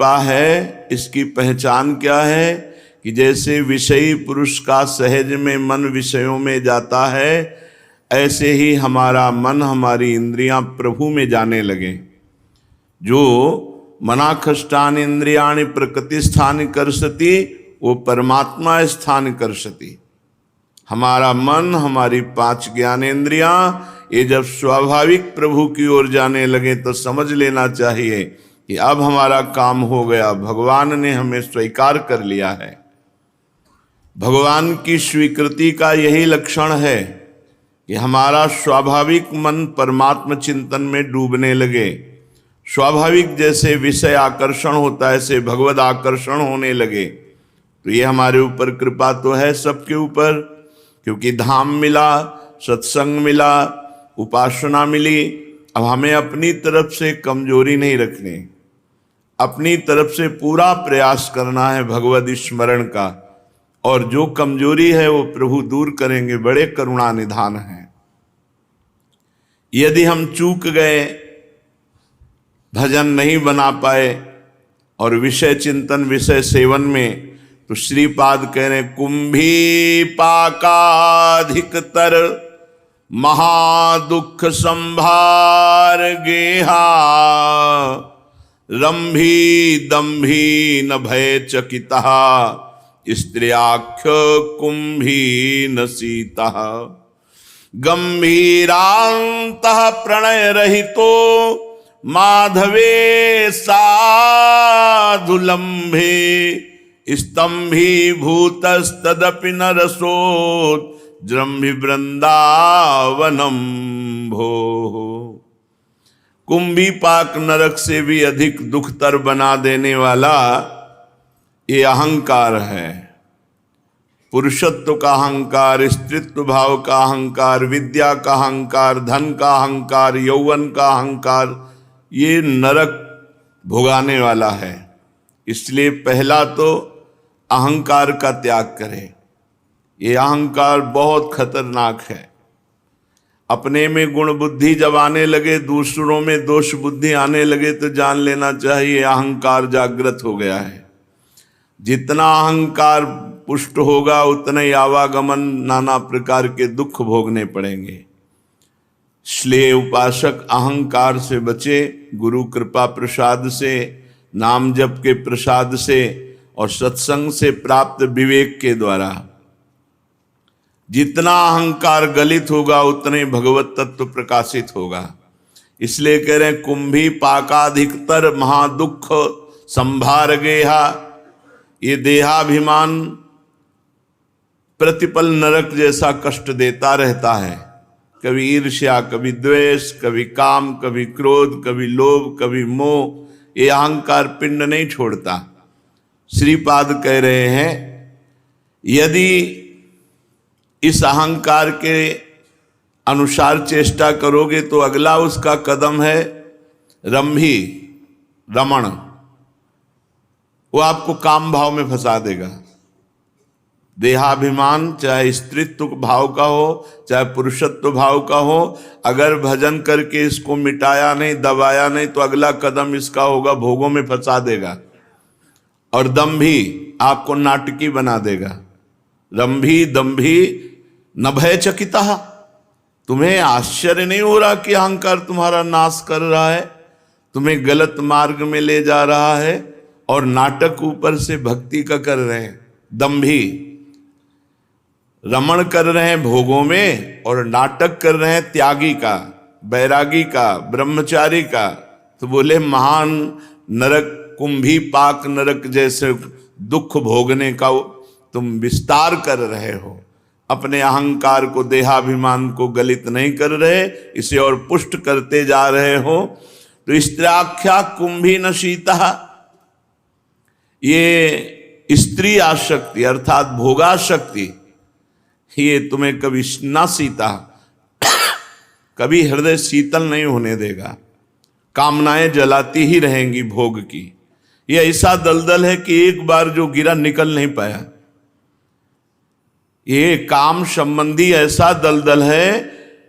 कृपा है, इसकी पहचान क्या है कि जैसे विषयी पुरुष का सहज में मन विषयों में जाता है, ऐसे ही हमारा मन, हमारी इंद्रियां प्रभु में जाने लगे। जो मनाखष्टान इंद्रियाणि प्रकृति स्थान कर्षति, वो परमात्मा स्थान कर्षति। हमारा मन, हमारी 5 ज्ञानेंद्रियां ये जब स्वाभाविक प्रभु की ओर जाने लगे तो समझ लेना चाहिए कि अब हमारा काम हो गया, भगवान ने हमें स्वीकार कर लिया है। भगवान की स्वीकृति का यही लक्षण है कि हमारा स्वाभाविक मन परमात्म चिंतन में डूबने लगे। स्वाभाविक जैसे विषय आकर्षण होता है, ऐसे भगवद आकर्षण होने लगे। तो ये हमारे ऊपर कृपा तो है सबके ऊपर, क्योंकि धाम मिला, सत्संग मिला, उपासना मिली। अब हमें अपनी तरफ से कमजोरी नहीं रखनी, अपनी तरफ से पूरा प्रयास करना है भगवद स्मरण का, और जो कमजोरी है वो प्रभु दूर करेंगे, बड़े करुणा निधान हैं। यदि हम चूक गए, भजन नहीं बना पाए और विषय चिंतन, विषय सेवन में, तो श्रीपाद कह रहे कुंभी पाकाधिकतर महादुख संभार गेहा, रंभी दंभी न भय चकिता, स्त्रियाख्य कुंभी न सीता, गंभीरांतः प्रणय रहितो माधवे साधुलंभे, स्तंभीभूतस्तदपि न रसोत जृंभि वृंदावनम भो। कुंभी पाक नरक से भी अधिक दुखतर बना देने वाला ये अहंकार है। पुरुषत्व का अहंकार, स्त्रीत्व भाव का अहंकार, विद्या का अहंकार, धन का अहंकार, यौवन का अहंकार, ये नरक भुगाने वाला है। इसलिए पहला तो अहंकार का त्याग करें। ये अहंकार बहुत खतरनाक है। अपने में गुण बुद्धि जब आने लगे, दूसरों में दोष बुद्धि आने लगे, तो जान लेना चाहिए अहंकार जागृत हो गया है। जितना अहंकार पुष्ट होगा उतना ही आवागमन, नाना प्रकार के दुख भोगने पड़ेंगे। इसलिए उपासक अहंकार से बचे, गुरु कृपा प्रसाद से, नाम जप के प्रसाद से और सत्संग से प्राप्त विवेक के द्वारा। जितना अहंकार गलित होगा उतने भगवत तत्व प्रकाशित होगा। इसलिए कह रहे हैं कुंभी पाकाधिकतर महादुख संभार गेहा। ये देहाभिमान प्रतिपल नरक जैसा कष्ट देता रहता है। कभी ईर्ष्या, कभी द्वेष, कभी काम, कभी क्रोध, कभी लोभ, कभी मोह, ये अहंकार पिंड नहीं छोड़ता। श्रीपाद कह रहे हैं यदि इस अहंकार के अनुसार चेष्टा करोगे तो अगला उसका कदम है रंभी, रमण। वो आपको काम भाव में फंसा देगा। देहाभिमान चाहे स्त्रीत्व भाव का हो, चाहे पुरुषत्व भाव का हो, अगर भजन करके इसको मिटाया नहीं, दबाया नहीं, तो अगला कदम इसका होगा भोगों में फंसा देगा। और दंभी आपको नाटकी बना देगा। रंभी दंभी न भय चकिता। तुम्हें आश्चर्य नहीं हो रहा कि अहंकार तुम्हारा नाश कर रहा है, तुम्हें गलत मार्ग में ले जा रहा है, और नाटक ऊपर से भक्ति का कर रहे हैं। दंभी रमण कर रहे हैं भोगों में, और नाटक कर रहे हैं त्यागी का, बैरागी का, ब्रह्मचारी का। तो बोले महान नरक, कुंभी पाक नरक जैसे दुख भोगने का तुम विस्तार कर रहे हो। अपने अहंकार को, देहाभिमान को गलित नहीं कर रहे, इसे और पुष्ट करते जा रहे हो। तो स्त्रीआख्या कुंभी न शीता, ये स्त्री आसक्ति अर्थात भोगाशक्ति, ये तुम्हें कभी ना सीता, कभी हृदय शीतल नहीं होने देगा। कामनाएं जलाती ही रहेंगी भोग की। ये ऐसा दलदल है कि एक बार जो गिरा निकल नहीं पाया। ये काम संबंधी ऐसा दलदल है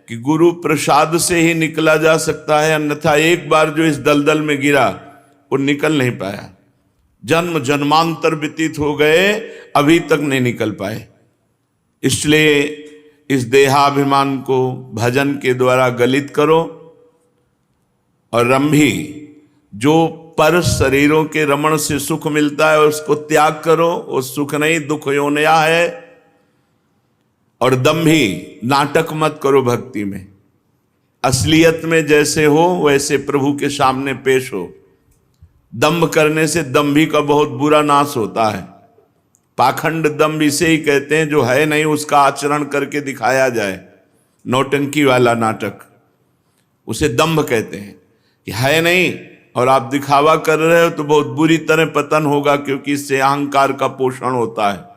कि गुरु प्रसाद से ही निकला जा सकता है, अन्यथा एक बार जो इस दलदल में गिरा वो निकल नहीं पाया। जन्म जन्मांतर व्यतीत हो गए, अभी तक नहीं निकल पाए। इसलिए इस देहाभिमान को भजन के द्वारा गलित करो और रंभी, जो पर शरीरों के रमण से सुख मिलता है उसको त्याग करो, वो सुख नहीं दुख योनया है। और दंभी, नाटक मत करो भक्ति में, असलियत में जैसे हो वैसे प्रभु के सामने पेश हो। दंभ करने से दंभी का बहुत बुरा नाश होता है। पाखंड दंभ इसे ही कहते हैं जो है नहीं उसका आचरण करके दिखाया जाए, नौटंकी वाला नाटक, उसे दंभ कहते हैं। कि है नहीं और आप दिखावा कर रहे हो तो बहुत बुरी तरह पतन होगा, क्योंकि इससे अहंकार का पोषण होता है।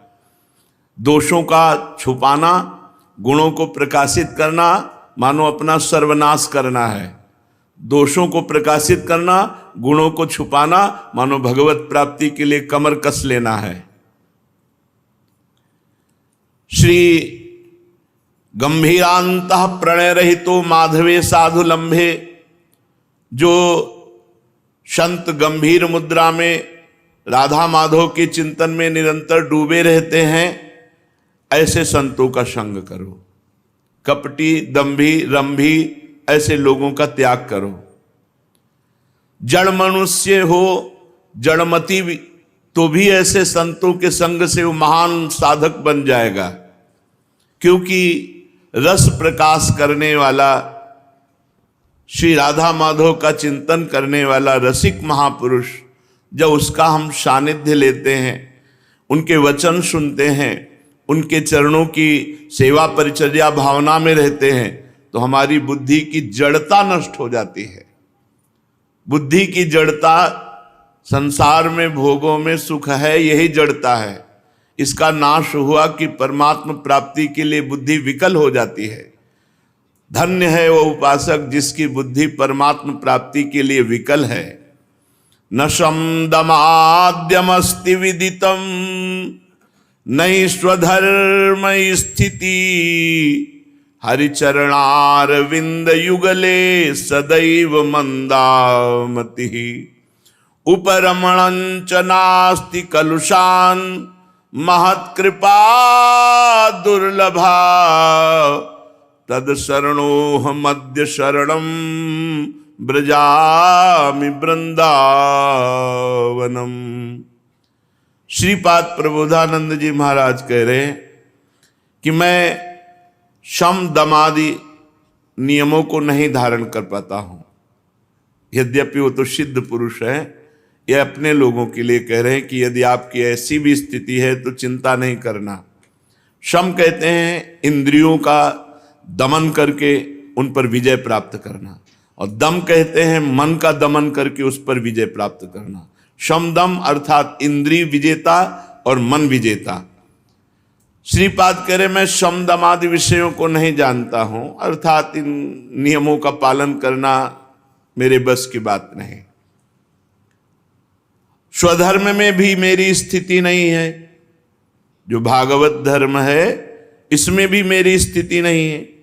दोषों का छुपाना, गुणों को प्रकाशित करना, मानो अपना सर्वनाश करना है। दोषों को प्रकाशित करना, गुणों को छुपाना, मानो भगवत प्राप्ति के लिए कमर कस लेना है। श्री गंभीरांतः प्रणय रहितो माधवे साधु लंभे, जो संत गंभीर मुद्रा में राधा माधव के चिंतन में निरंतर डूबे रहते हैं, ऐसे संतों का संग करो। कपटी, दंभी, रंभी ऐसे लोगों का त्याग करो। जड़ मनुष्य हो, जड़मती भी, तो भी ऐसे संतों के संग से वो महान साधक बन जाएगा। क्योंकि रस प्रकाश करने वाला, श्री राधा माधव का चिंतन करने वाला रसिक महापुरुष, जब उसका हम सानिध्य लेते हैं, उनके वचन सुनते हैं, उनके चरणों की सेवा परिचर्या भावना में रहते हैं, तो हमारी बुद्धि की जड़ता नष्ट हो जाती है। बुद्धि की जड़ता, संसार में भोगों में सुख है, यही जड़ता है। इसका नाश हुआ कि परमात्मा प्राप्ति के लिए बुद्धि विकल हो जाती है। धन्य है वो उपासक जिसकी बुद्धि परमात्मा प्राप्ति के लिए विकल है। न शमदमाद्यमस्ति विदितम नई स्वधर्म स्थिति, हरिचरणारविंद युगले सदैव मंदामति। उपरमणंच नास्ति कलुषान महत्कृपा दुर्लभा, तद शरणोह मध्य शरणम ब्रजामि वृंदावनम। श्रीपाद प्रबोधानंद जी महाराज कह रहे हैं कि मैं शम दमादि नियमों को नहीं धारण कर पाता हूं। यद्यपि वो तो सिद्ध पुरुष है, ये अपने लोगों के लिए कह रहे हैं कि यदि आपकी ऐसी भी स्थिति है तो चिंता नहीं करना। शम कहते हैं इंद्रियों का दमन करके उन पर विजय प्राप्त करना, और दम कहते हैं मन का दमन करके उस पर विजय प्राप्त करना। शम दम अर्थात इंद्रिय विजेता और मन विजेता। श्रीपाद कह रहे मैं शम दम आदि विषयों को नहीं जानता हूं, अर्थात इन नियमों का पालन करना मेरे बस की बात नहीं। स्वधर्म में भी मेरी स्थिति नहीं है, जो भागवत धर्म है इसमें भी मेरी स्थिति नहीं है।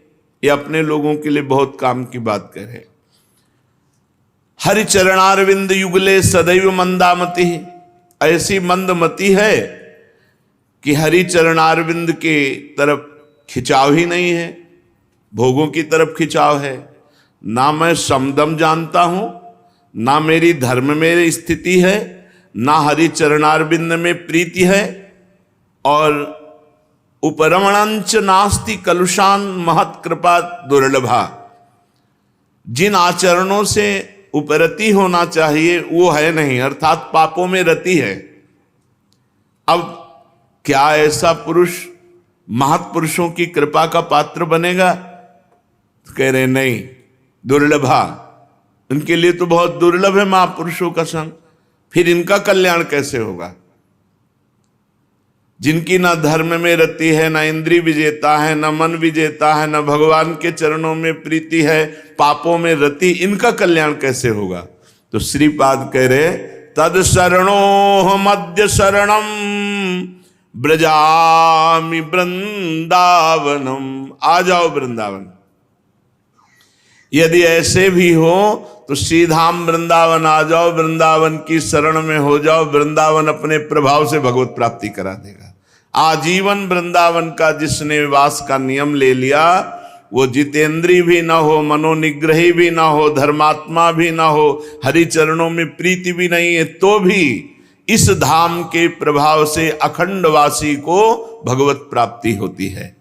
ये अपने लोगों के लिए बहुत काम की बात करे। हरिचरणारविंद युगले सदैव मंदामति, ऐसी मंदमति है कि हरिचरणारविंद के तरफ खिंचाव ही नहीं है, भोगों की तरफ खिंचाव है। ना मैं समदम जानता हूं, ना मेरी धर्म में स्थिति है, ना हरिचरणारविंद में प्रीति है, और उपरमणंच नास्ति कलुषान महत्कृपा दुर्लभा। जिन आचरणों से उपरति होना चाहिए वो है नहीं, अर्थात पापों में रति है। अब क्या ऐसा पुरुष महत्पुरुषों की कृपा का पात्र बनेगा? तो कह रहे नहीं, दुर्लभा, उनके लिए तो बहुत दुर्लभ है महापुरुषों का संग, फिर इनका कल्याण कैसे होगा? जिनकी ना धर्म में रति है, ना इंद्रिय विजेता है, ना मन विजेता है, ना भगवान के चरणों में प्रीति है, पापों में रति, इनका कल्याण कैसे होगा? तो श्रीपाद कह रहे तद शरणो मध्य शरणम ब्रजामि वृंदावनम। आ जाओ वृंदावन। यदि ऐसे भी हो तो सीधाम वृंदावन आ जाओ, वृंदावन की शरण में हो जाओ, वृंदावन अपने प्रभाव से भगवत प्राप्ति करा देगा। आजीवन वृंदावन का जिसने वास का नियम ले लिया, वो जितेंद्री भी ना हो, मनोनिग्रही भी ना हो, धर्मात्मा भी ना हो, हरि चरणों में प्रीति भी नहीं है, तो भी इस धाम के प्रभाव से अखंडवासी को भगवत प्राप्ति होती है।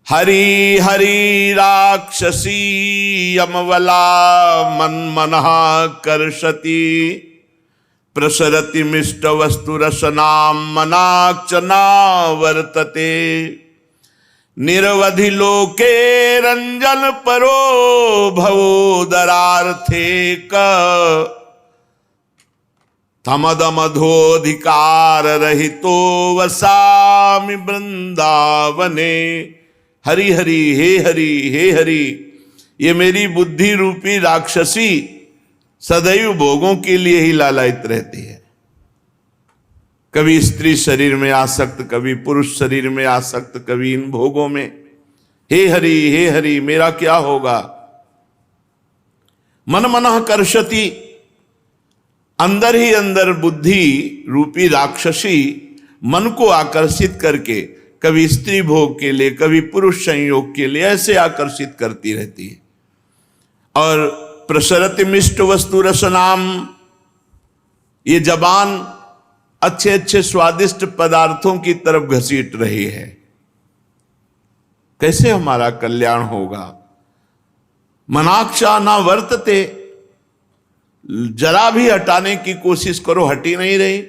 हरि हरि राक्षसी यमवला मन मनः कर्षति, प्रसरति मिष्ट वस्तु रसनाम मनाक्षना वर्तते, निरवधि लोके रंजन परो भवोदरार्थे क, तमदमधोधिकार रहितो वसामि वृंदावने। हरि हरि हे हरि हे हरि, ये मेरी बुद्धि रूपी राक्षसी सदैव भोगों के लिए ही लालायित रहती है। कभी स्त्री शरीर में आसक्त, कभी पुरुष शरीर में आसक्त, कभी इन भोगों में। हे हरि मेरा क्या होगा। मन मनः कर्षति, अंदर ही अंदर बुद्धि रूपी राक्षसी मन को आकर्षित करके कभी स्त्री भोग के लिए, कभी पुरुष संयोग के लिए ऐसे आकर्षित करती रहती है। और प्रसरति मिष्ट वस्तु रसनाम, ये जबान अच्छे अच्छे स्वादिष्ट पदार्थों की तरफ घसीट रही है। कैसे हमारा कल्याण होगा। मनाक्षा ना वर्तते, जरा भी हटाने की कोशिश करो, हटी नहीं रही।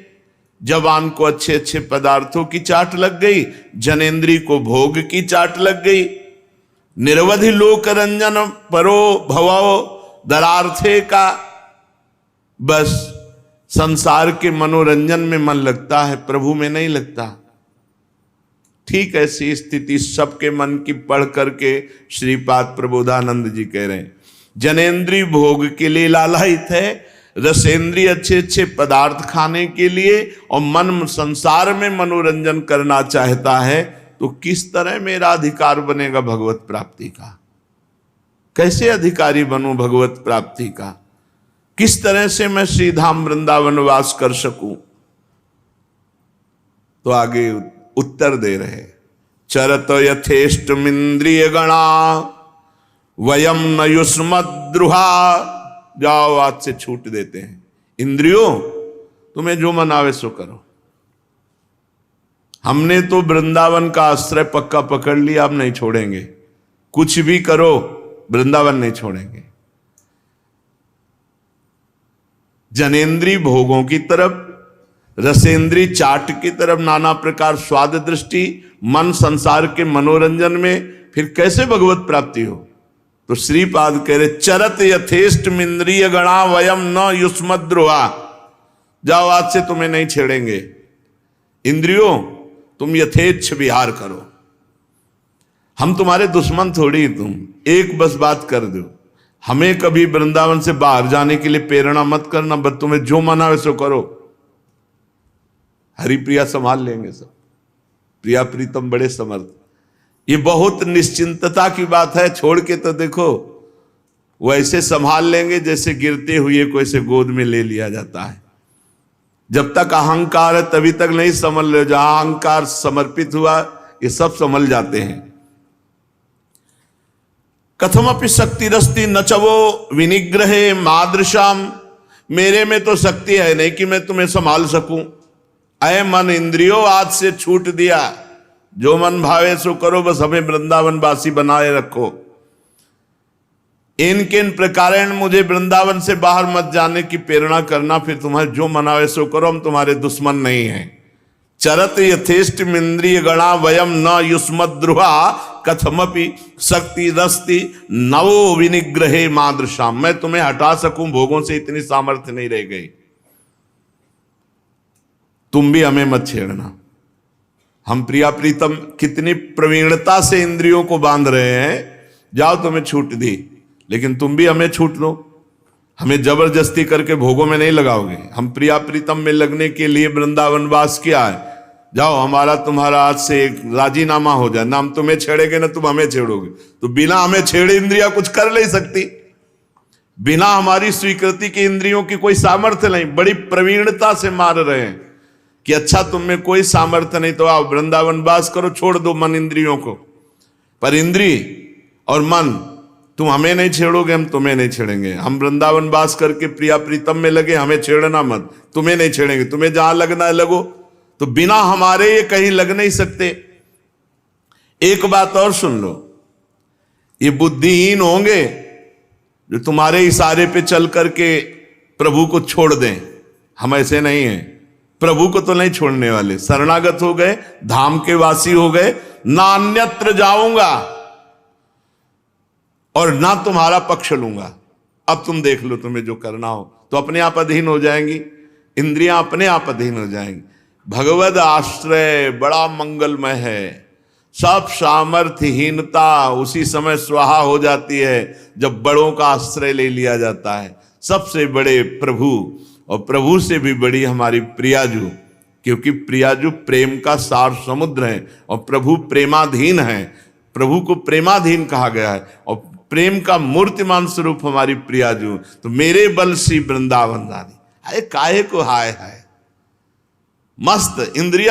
जबान को अच्छे अच्छे पदार्थों की चाट लग गई, जनेंद्री को भोग की चाट लग गई। निरवधि लोक रंजन परो भवो दरार्थे का, बस संसार के मनोरंजन में मन लगता है, प्रभु में नहीं लगता। ठीक ऐसी स्थिति सबके मन की पढ़ करके श्रीपाद प्रबोधानंद जी कह रहे हैं। जनेंद्री भोग के लिए लालायित है, रसेंद्री अच्छे अच्छे पदार्थ खाने के लिए, और मन संसार में मनोरंजन करना चाहता है, तो किस तरह मेरा अधिकार बनेगा भगवत प्राप्ति का। कैसे अधिकारी बनूं भगवत प्राप्ति का, किस तरह से मैं श्रीधाम वृंदावन वास कर सकूं। तो आगे उत्तर दे रहे, चरत यथेष्टमिंद्रिय गणा वयम न युष्मद्रुहा। जाओ, आज से छूट देते हैं। इंद्रियों, तुम्हें जो मन आवे सो करो। हमने तो वृंदावन का आश्रय पक्का पकड़ लिया, अब नहीं छोड़ेंगे। कुछ भी करो, वृंदावन नहीं छोड़ेंगे। जनेंद्री भोगों की तरफ, रसेंद्री चाट की तरफ, नाना प्रकार स्वाद दृष्टि, मन संसार के मनोरंजन में, फिर कैसे भगवत प्राप्ति हो। तो श्रीपाद कह रहे, चरत यथेष्ट इंद्रिय गणा वयम न युष्मद्रुहा। जाओ, आज से तुम्हें नहीं छेड़ेंगे। इंद्रियों, तुम यथेच्छ विहार करो, हम तुम्हारे दुश्मन थोड़ी। तुम एक बस बात कर दो, हमें कभी वृंदावन से बाहर जाने के लिए प्रेरणा मत करना, बस तुम्हें जो मना वैसो करो। हरिप्रिया संभाल लेंगे सब, प्रिया प्रीतम बड़े समर्थ। ये बहुत निश्चिंतता की बात है। छोड़ के तो देखो, वो ऐसे संभाल लेंगे जैसे गिरते हुए को ऐसे गोद में ले लिया जाता है। जब तक अहंकार है तभी तक नहीं समझ लो, जहां अहंकार समर्पित हुआ ये सब समझ जाते हैं। कथमपि शक्तिरस्ति न चवो विनिग्रहे मादृशाम। मेरे में तो शक्ति है नहीं कि मैं तुम्हें संभाल सकूं। अय मन इंद्रियों, आज से छूट दिया, जो मन भावे सो करो, बस हमें वृंदावन वासी बनाए रखो। इन किन प्रकारेण मुझे वृंदावन से बाहर मत जाने की प्रेरणा करना, फिर तुम्हारे जो मनावे सो करो, हम तुम्हारे दुश्मन नहीं हैं। चरत यथेष्ट इंद्रिय गणा वयम न युष्मद्रुहा कथमपि शक्ति रस्ति नवो विनिग्रहे मादृशाम। मैं तुम्हें हटा सकूं भोगों से, इतनी सामर्थ्य नहीं रह गई। तुम भी हमें मत छेड़ना। हम प्रिया प्रीतम कितनी प्रवीणता से इंद्रियों को बांध रहे हैं। जाओ, तुम्हें छूट दी, लेकिन तुम भी हमें छूट लो। हमें जबरदस्ती करके भोगों में नहीं लगाओगे। हम प्रिया प्रीतम में लगने के लिए वृंदावन वास किया है, जाओ हमारा तुम्हारा आज से एक राजीनामा हो जाए, ना हम तुम्हें छेड़ेंगे ना तुम हमें छेड़ोगे। तो बिना हमें छेड़े इंद्रियां कुछ कर नहीं सकती, बिना हमारी स्वीकृति की इंद्रियों की कोई सामर्थ्य नहीं। बड़ी प्रवीणता से मार रहे हैं कि अच्छा तुम में कोई सामर्थ्य नहीं तो आओ वृंदावन वास करो, छोड़ दो मन इंद्रियों को। पर इंद्री और मन, तुम हमें नहीं छेड़ोगे हम तुम्हें नहीं छेड़ेंगे। हम वृंदावन वास करके प्रिया प्रीतम में लगे, हमें छेड़ना मत, तुम्हें नहीं छेड़ेंगे। तुम्हें जहां लगना है लगो, तो बिना हमारे ये कहीं लग नहीं सकते। एक बात और सुन लो, ये बुद्धिहीन होंगे जो तुम्हारे इशारे पे चल करके प्रभु को छोड़ दें। हम ऐसे नहीं हैं, प्रभु को तो नहीं छोड़ने वाले। शरणागत हो गए, धाम के वासी हो गए, ना अन्यत्र जाऊंगा और ना तुम्हारा पक्ष लूंगा। अब तुम देख लो तुम्हें जो करना हो। तो अपने आप अधीन हो जाएंगी, इंद्रियां अपने आप अधीन हो जाएंगी। भगवद आश्रय बड़ा मंगलमय है। सब सामर्थ्यहीनता उसी समय स्वाहा हो जाती है जब बड़ों का आश्रय ले लिया जाता है। सबसे बड़े प्रभु, और प्रभु से भी बड़ी हमारी प्रियाजू, क्योंकि प्रियाजू प्रेम का सार समुद्र है और प्रभु प्रेमाधीन है। प्रभु को प्रेमाधीन कहा गया है और प्रेम का मूर्तिमान स्वरूप हमारी प्रियाजू। तो मेरे बल सी वृंदावन रानी, अरे काहे को हाय हाय, मस्त इंद्रिया